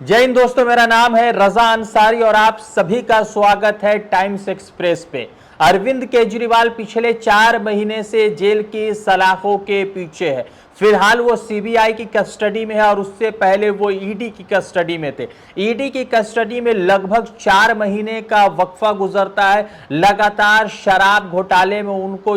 जय हिंद दोस्तों, मेरा नाम है रजा अंसारी और आप सभी का स्वागत है टाइम्स एक्सप्रेस पे। अरविंद केजरीवाल पिछले 4 महीने से जेल की सलाखों के पीछे है। फिलहाल वो सीबीआई की कस्टडी में है और उससे पहले वो ईडी की कस्टडी में थे। ईडी की कस्टडी में लगभग 4 महीने का वक्फा गुजरता है। लगातार शराब घोटाले में उनको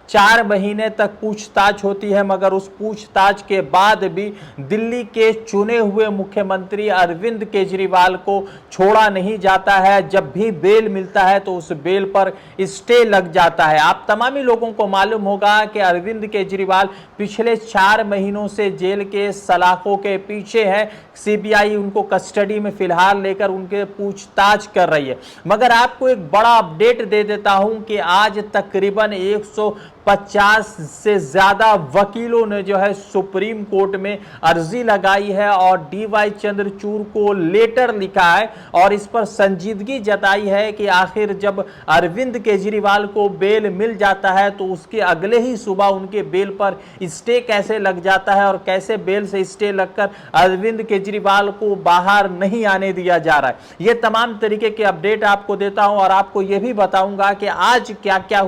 4 महीने तक पूछताछ होती है, मगर उस पूछताछ के बाद भी दिल्ली के चुने हुए मुख्यमंत्री अरविंद केजरीवाल को छोड़ा नहीं जाता है। जब भी बेल मिलता है तो उस बेल पर स्टे लग जाता है। आप तमामी लोगों को मालूम होगा कि अरविंद केजरीवाल पिछले 4 महीनों से जेल के सलाखों के पीछे है। सीबीआई उनको कस्टडी में फिलहाल लेकर उनके पूछताछ कर रही है। मगर आपको एक बड़ा अपडेट दे देता हूं कि आज तकरीबन 150 से ज्यादा वकीलों ने सुप्रीम कोर्ट में अर्जी लगाई है और डीवाई चंद्रचूड़ को लेटर लिखा है और इस पर संजीदगी जताई है कि आखिर जब अरविंद केजरीवाल को बेल मिल जाता है तो उसके अगले ही सुबह उनके बेल पर स्टे कैसे लग जाता है और कैसे बेल से स्टे लगकर अरविंद केजरीवाल को बाहर नहीं आने दिया जा रहा है। ये तमाम तरीके के अपडेट आपको देता हूं और आपको यह भी बताऊंगा कि आज क्या क्या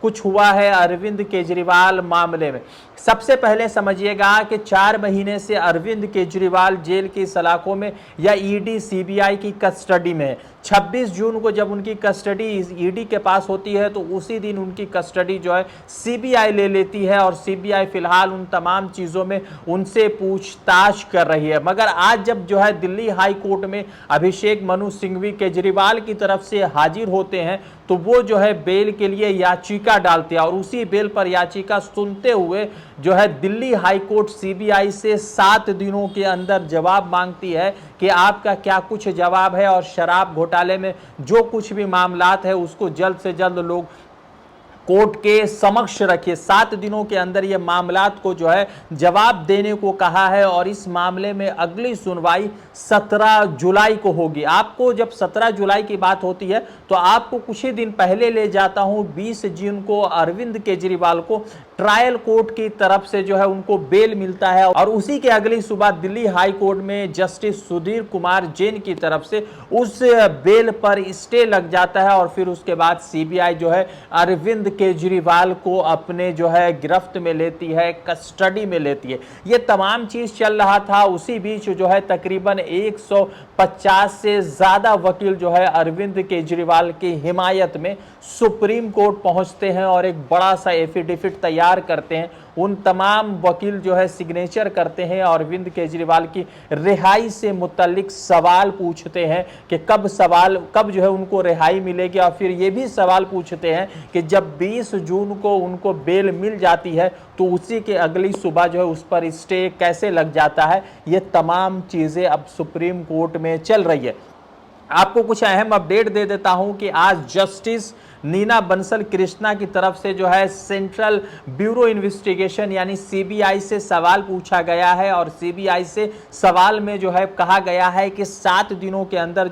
कुछ हुआ है अरविंद केजरीवाल मामले में। सबसे पहले समझिएगा कि 4 महीने से अरविंद केजरीवाल जेल की सलाखों में या ईडी सीबीआई की कस्टडी में है। 26 जून को जब उनकी कस्टडी ईडी के पास होती है तो उसी दिन उनकी कस्टडी सीबीआई ले लेती है और सीबीआई फिलहाल उन तमाम चीजों में उनसे पूछताछ कर रही है। मगर आज जब दिल्ली हाई कोर्ट में अभिषेक मनु सिंघवी केजरीवाल की तरफ से हाजिर होते हैं तो वो बेल के लिए याचिका डालते हैं और उसी बेल पर याचिका सुनते हुए दिल्ली हाई कोर्ट सीबीआई से 7 दिनों के अंदर जवाब मांगती है कि आपका क्या कुछ जवाब है और शराब घोटाले में जो कुछ भी मामलात है उसको जल्द से जल्द लोग कोर्ट के समक्ष रखिए। 7 दिनों के अंदर ये मामलात को जवाब देने को कहा है और इस मामले में अगली सुनवाई 17 जुलाई को होगी। आपको जब 17 जुलाई की बात होती है तो आपको कुछ ही दिन पहले ले जाता हूं। 20 जून को अरविंद केजरीवाल को ट्रायल कोर्ट की तरफ से उनको बेल मिलता है और उसी के अगली सुबह दिल्ली हाई कोर्ट में जस्टिस सुधीर कुमार जैन की तरफ से उस बेल पर स्टे लग जाता है और फिर उसके बाद सीबीआई अरविंद केजरीवाल को अपने गिरफ्त में लेती है, कस्टडी में लेती है। ये तमाम चीज चल रहा था। उसी बीच तकरीबन 150 से ज्यादा वकील अरविंद केजरीवाल की हिमायत में सुप्रीम कोर्ट पहुंचते हैं और एक बड़ा सा एफिडेविट तैयार करते हैं। उन तमाम वकील सिग्नेचर करते हैं और अरविंद केजरीवाल की रिहाई से मुतल्लिक सवाल पूछते हैं कि कब उनको रिहाई मिलेगी और फिर ये भी सवाल पूछते हैं कि जब 20 जून को उनको बेल मिल जाती है तो उसी के अगली सुबह उस पर स्टे कैसे लग जाता है। ये तमाम चीजें अब सुप्रीम कोर्ट में चल रही है। आपको कुछ अहम अपडेट दे देता हूं कि आज जस्टिस नीना बंसल कृष्णा की तरफ से सेंट्रल ब्यूरो इन्वेस्टिगेशन यानी सीबीआई से सवाल पूछा गया है और सीबीआई से सवाल में कहा गया है कि 7 दिनों के अंदर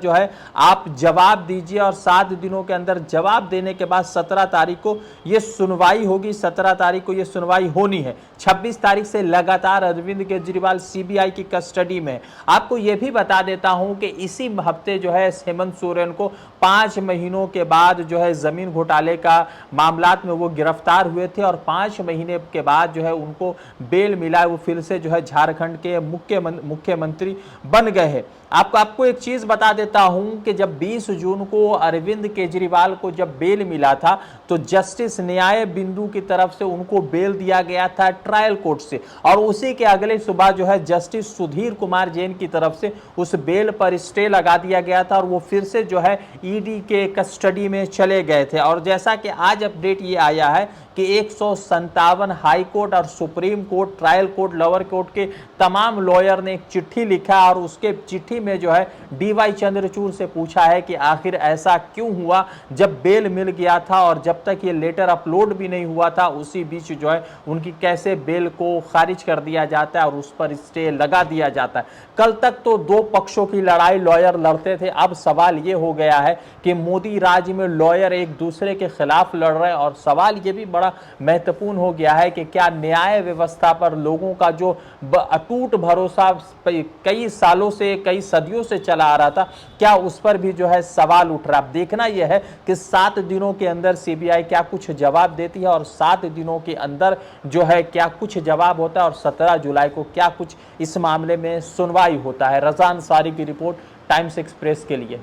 आप जवाब दीजिए और 7 दिनों के अंदर जवाब देने के बाद 17 तारीख को ये सुनवाई होगी। 17 तारीख को ये सुनवाई होनी है। 26 तारीख से लगातार अरविंद केजरीवाल सीबीआई की कस्टडी में। आपको यह भी बता देता हूं कि इसी हफ्ते हेमंत सोरेन को 5 महीनों के बाद जमीन घोटाले का मामलात में वो गिरफ्तार हुए थे और 5 महीने के बाद उनको बेल मिला। वो फिर से झारखंड के मुख्यमंत्री बन गए हैं। आपको एक चीज बता देता हूं कि जब 20 जून को अरविंद केजरीवाल को जब बेल मिला था तो जस्टिस न्याय बिंदु की तरफ से उनको बेल दिया गया था ट्रायल कोर्ट से और उसी के अगले सुबह जस्टिस सुधीर कुमार जैन की तरफ से उस बेल पर स्टे लगा दिया गया था और वो फिर से ईडी के कस्टडी में चले गए थे। और जैसा कि आज अपडेट ये आया है कि 157 हाई कोर्ट और supreme court, trial court, lower court के तमाम लॉयर ने एक चिट्ठी लिखा और उसके चिट्ठी में डीवाई चंद्रचूड़ से पूछा है कि आखिर ऐसा क्यों हुआ जब बेल मिल गया था और जब तक ये लेटर अपलोड भी नहीं हुआ था उसी बीच उनकी कैसे बेल को खारिज कर दिया जाता है और उस पर स्टे लगा दिया जाता है। कल तक तो 2 पक्षों की लड़ाई लॉयर लड़ते थे। अब सवाल ये हो गया है कि मोदी राज में लॉयर एक एक दूसरे के खिलाफ लड़ रहे हैं। और सवाल ये भी बड़ा महत्वपूर्ण हो गया है कि क्या न्याय व्यवस्था पर लोगों का जो अटूट भरोसा कई सालों से, कई सदियों से चला आ रहा था, क्या उस पर भी जो है सवाल उठ रहा है। अब देखना यह है कि 7 दिनों के अंदर सीबीआई क्या कुछ जवाब देती है और 7 दिनों के अंदर जो है क्या कुछ जवाब होता है और 17 जुलाई को क्या कुछ इस मामले में सुनवाई होता है। रज़ा अंसारी की रिपोर्ट, टाइम्स एक्सप्रेस के लिए।